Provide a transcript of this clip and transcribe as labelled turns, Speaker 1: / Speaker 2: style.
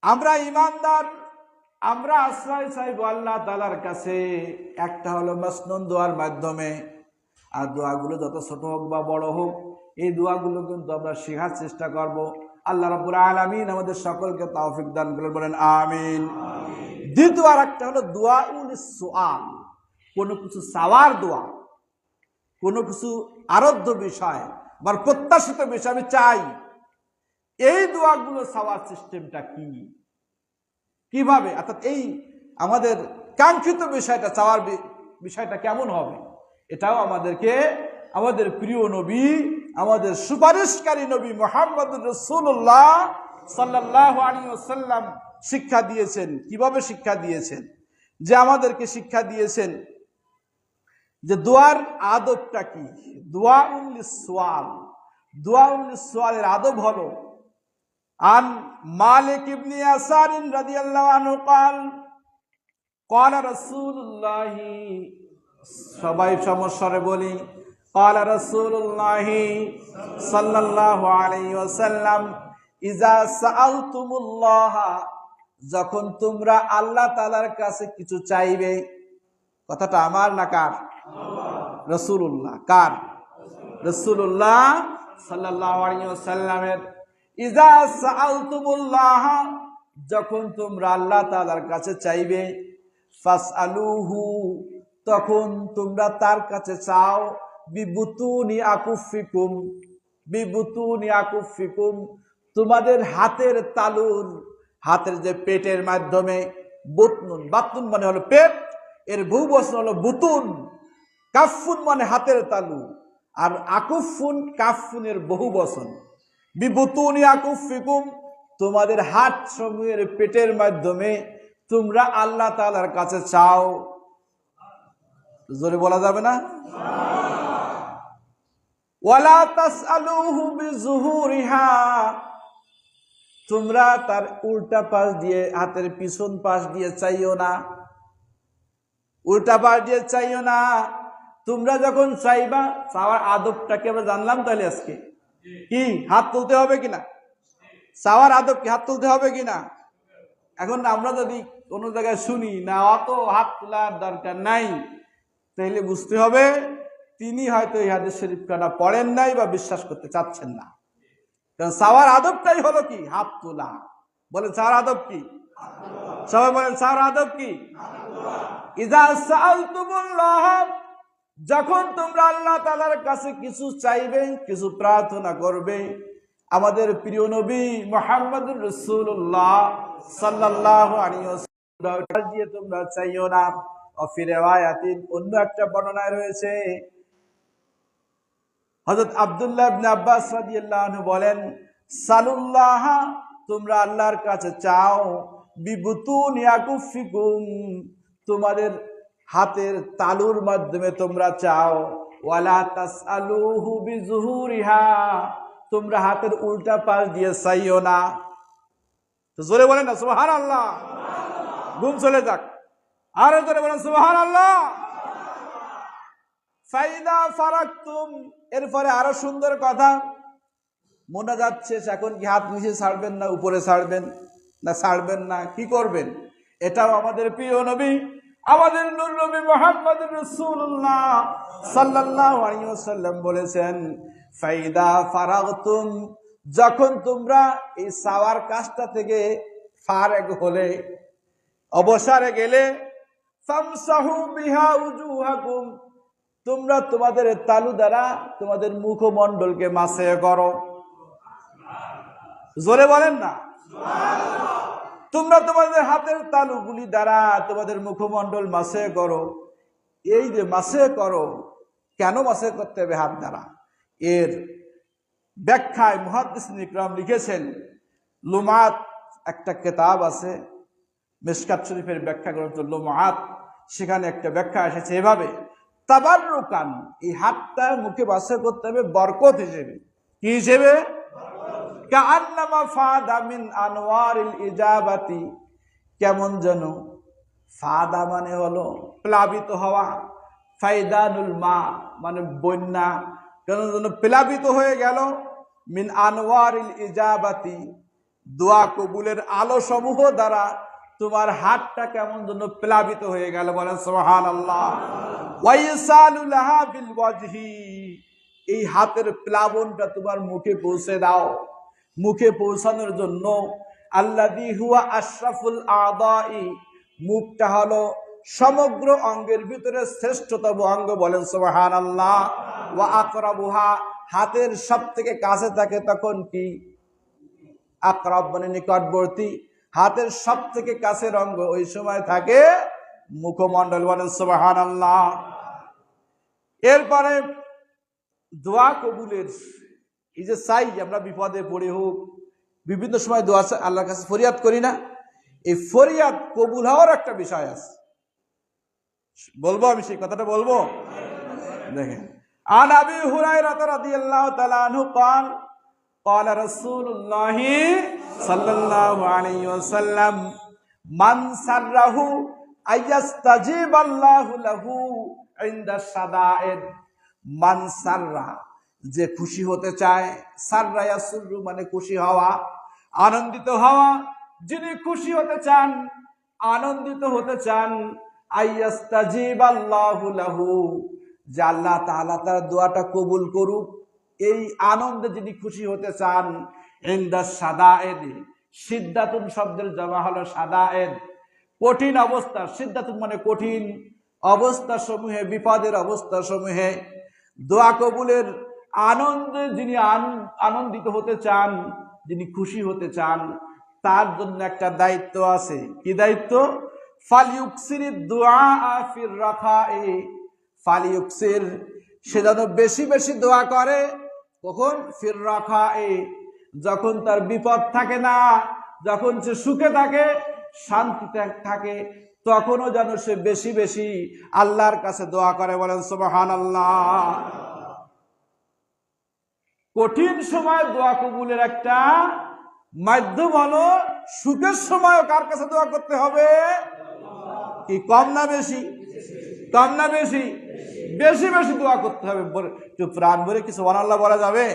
Speaker 1: আমরা ঈমানদার, আমরা আশ্রয় চাইব আল্লাহ তাআলার কাছে। একটা হলো মাসনুন দোয়ার মাধ্যমে, আর দোয়াগুলো যত ছোট হোক বা বড় হোক, এই দোয়াগুলো কিন্তু আমরা শেখার চেষ্টা করব। আল্লাহ রাব্বুল আলামিন আমাদের সকলকে তৌফিক দান করুন, বলেন আমিন। দ্বিতীয় আর একটা হলো দুআউল সুআল, কোনো কিছু চাওয়ার দোয়া, কোনো কিছু আরাধ্য বিষয় বা প্রত্যাশিত বিষয় আমি চাই, এই দোয়াগুলো চাওয়ার সিস্টেমটা কি, কিভাবে, অর্থাৎ এই আমাদের কাঙ্ক্ষিত বিষয়টা চাওয়ার বিষয়টা কেমন হবে, এটাও আমাদেরকে আমাদের প্রিয় নবী, আমাদের সুপারিশকারী নবী মুহাম্মদুর রাসূলুল্লাহ সাল্লাল্লাহু আলাইহি ওয়াসাল্লাম শিক্ষা দিয়েছেন। কিভাবে শিক্ষা দিয়েছেন? যে আমাদেরকে শিক্ষা দিয়েছেন যে দোয়ার আদবটা কি। দুআউল লিসওয়াল, দুআউল লিসওয়ালের আদব হলো আন মালিক ইবনে ইয়াসার রাদিয়াল্লাহু আনহু قال قال রাসূলুল্লাহ, সবাই সমস্বরে বলি, قال রাসূলুল্লাহ সাল্লাল্লাহু আলাইহি ওয়াসাল্লাম ইজা সাআলতুমুল্লাহ, যখন তোমরা আল্লাহ তাআলার কাছে কিছু চাইবে। কথাটা আমার না কার? রাসূলুল্লাহ। কার? রাসূলুল্লাহ সাল্লাল্লাহু আলাইহি ওয়াসাল্লামের। ইজা সাআলতুমুল্লাহ, যখন তোমরা আল্লাহ তাআলার কাছে চাইবে, ফাসআলুহু, তখন তোমরা তার কাছে চাও, বিবুতুনি আকুফিকুম, বিবুতুনি আকুফিকুম, তোমাদের হাতের তালুর, হাতের যে পেটের মাধ্যমে, বুতনুন, বাতনুন মানে হলো পেট, এর বহুবচন হলো বুতুন, কাফুন মানে হাতের তালু, আর আকুফুন কাফুনের বহুবচন। বিবুতুনি আকুফিকুম, তোমাদের হাত সমূহের পেটের মাধ্যমে তোমরা আল্লাহ তাআলার কাছে চাও। জোরে বলা যাবে না? ওয়ালা তাসআলুহু বিজুহুরিহা, তোমরা তার উল্টা পাশ দিয়ে, হাতের পিছন পাশ দিয়ে চাইও না, উল্টা পাশ দিয়ে চাইও না। তোমরা যখন চাইবা, চাওয়ার আদবটাকে আমরা জানলাম তাহলে আজকে কি, হাত তুলতে হবে কিনা? চাওয়ার আদব কি, হাত তুলতে হবে কিনা? এখন আমরা যদি কোনো জায়গায় শুনি না অত হাত তোলার দরকার নাই, তাহলে বুঝতে হবে তিনি হয়তো এই হাদিস শরীফটা পড়েন নাই বা বিশ্বাস করতে চাচ্ছেন না। কারণ চাওয়ার আদবটাই হলো কি, হাত তোলা। বলেন চাওয়ার আদব কি? সবাই বলেন চাওয়ার আদব কি? ইজা সাআলতুমুল্লাহ, যখন তোমরা আল্লাহ তাআলার কাছে কিছু চাইবে, কিছু প্রার্থনা করবে, আমাদের প্রিয় নবী মুহাম্মদুর রাসূলুল্লাহ সাল্লাল্লাহু আলাইহি ওয়াসাল্লাম দিয়ে তোমরা চাইও না। ফি রিওয়ায়াতিন, অন্য একটা বর্ণনায় রয়েছে, হযরত আব্দুল্লাহ ইবনে আব্বাস রাদিয়াল্লাহু আনহু বলেন, সালুল্লাহ, তোমরা আল্লাহর কাছে চাও, বিবুতুনি আকুফিকুম, তোমাদের হাতের তালুর মাধ্যমে তোমরা চাও। ওয়ালা তাসআলুহু বিজুহুরিহা, তোমরা হাতের উল্টা পাশ দিয়ে চাইও না। তো জোরে বলেন না সুবহানাল্লাহ, ঘুম চলে যাক। আরো জোরে বলেন সুবহানাল্লাহ। ফাইদা ফারাকতুম, এরপরে আরো সুন্দর কথা, মনে যাচ্ছে এখন কি হাত নিচে ছাড়বেন না উপরে ছাড়বেন, না ছাড়বেন না, কি করবেন? এটাও আমাদের প্রিয় নবী, আমাদের নূর নবী মুহাম্মদুর রাসূলুল্লাহ সাল্লাল্লাহু আলাইহি ওয়াসাল্লাম বলেছেন, ফাইদা ফারাগতুম, যখন তোমরা এই সাওয়ার কাজটা থেকে ফারেগ হলে, অবসরে গেলে, ফামসাহু বিহা উজুহাকুম, তোমরা তোমাদের তালু দ্বারা তোমাদের মুখমণ্ডলকে মাসে করো। জোরে বলেন না সুবহানাল্লাহ। তোমরা তোমাদের হাতের তালুগুলি দ্বারা তোমাদের মুখমণ্ডল মাসে করো। এই যে মাসে করো, কেন মাসে করতে হবে হাত দ্বারা? এর ব্যাখ্যায় মুহাদ্দিসিন ইকরাম লিখেছেন, লুমাত একটা কিতাব আছে, মিশকাত শরীফের ব্যাখ্যা গ্রন্থ লুমাত, সেখানে একটা ব্যাখ্যা এসেছে এভাবে, তাবাররুকান, এই হাতটা মুখে মাসে করতে হবে বরকত হিসেবে। কি হিসেবে? কাআন্নামা ফাদা মিন আনওয়ারিল ইজাবাতি, কেমন যেন, ফাদা মানে হলো প্লাবিত হওয়া, ফাইদানুল মা মানে বন্যা, কেন যেন প্লাবিত হয়ে গেল, মিন আনওয়ারিল ইজাবাতি, দোয়া কবুলের আলো সমূহ দ্বারা তোমার হাতটা কেমন যেন প্লাবিত হয়ে গেল, বলেন সুবহানাল্লাহ। ওয়াইসালুলাহা বিল ওয়াজহি, এই হাতের প্লাবনটা তোমার মুখে পৌঁছে দাও। মুখে পৌঁছানোর জন্য আল্লাযী হুয়া আশরাফুল আদাই, মুখটা হলো সমগ্র অঙ্গের ভিতরে শ্রেষ্ঠতম অঙ্গ, বলেন সুবহানাল্লাহ। ওয়া আকরাবুহা, হাতের সব থেকে কাছে থাকে তখন কি? আকরাব মানে নিকটবর্তী, হাতের সব থেকে কাছের অঙ্গ ওই সময় থাকে মুখমণ্ডল, বলেন সুবহানাল্লাহ। এরপরে দোয়া কবুলের এই যে চাই আমরা বিপদে পড়ে হোক, বিভিন্ন সময় দোয়া আল্লাহর কাছে ফরিয়াদ করি না, এই ফরিয়াদ কবুল হওয়ার একটা বিষয় আছে। বলবো আমি সেই কথাটা বলবো, দেখেন। আন আবি হুরায়রা রাদিয়াল্লাহু তাআলা আনহু قال قال رسول الله صلى الله عليه وسلم من سره ايستجيب الله له عند الشدائد। মান সাররা, যে খুশি হতে চায়, সাররা ইয়াসুরু মানে খুশি হওয়া, আনন্দিত হওয়া, যিনি খুশি হতে চান, আনন্দিত হতে চান, আইয়াস্তাজিবাল্লাহু লাহু, যে আল্লাহ তাআলা তার দোয়াটা কবুল করুক, এই আনন্দে যিনি খুশি হতে চান, ইনদাস সাদায়েদ, সিদ্দাতুন শব্দের জমা হলো সাদায়েদ, কঠিন অবস্থা, সিদ্দাতুন মানে কঠিন অবস্থা সমূহে, বিপদের অবস্থা সমূহে দোয়া কবুলের আনন্দে যিনি আনন্দিত হতে চান, যিনি খুশি হতে চান, তার জন্য একটা দায়িত্ব আছে। কি দায়িত্ব? ফালিউকসিরিদ দুআ ফির রাখায়ে, ফালিউকসির, সে যেন বেশি বেশি দোয়া করে। কখন? ফির রাখায়ে, যখন তার বিপদ থাকে না, যখন সে সুখে থাকে, শান্তিতে থাকে, তখনও যেন সে বেশি বেশি আল্লাহর কাছে দোয়া করে, বলেন সুবহানাল্লাহ। কঠিন সময় দোয়া কবুলের একটা মাধ্যম হলো, সুখের সময় কার কাছে দোয়া করতে হবে? কি কম না বেশি? কম না বেশি? বেশি বেশি দোয়া করতে হবে। প্রাণ ভরে কি সুবহানাল্লাহ বলা যাবে?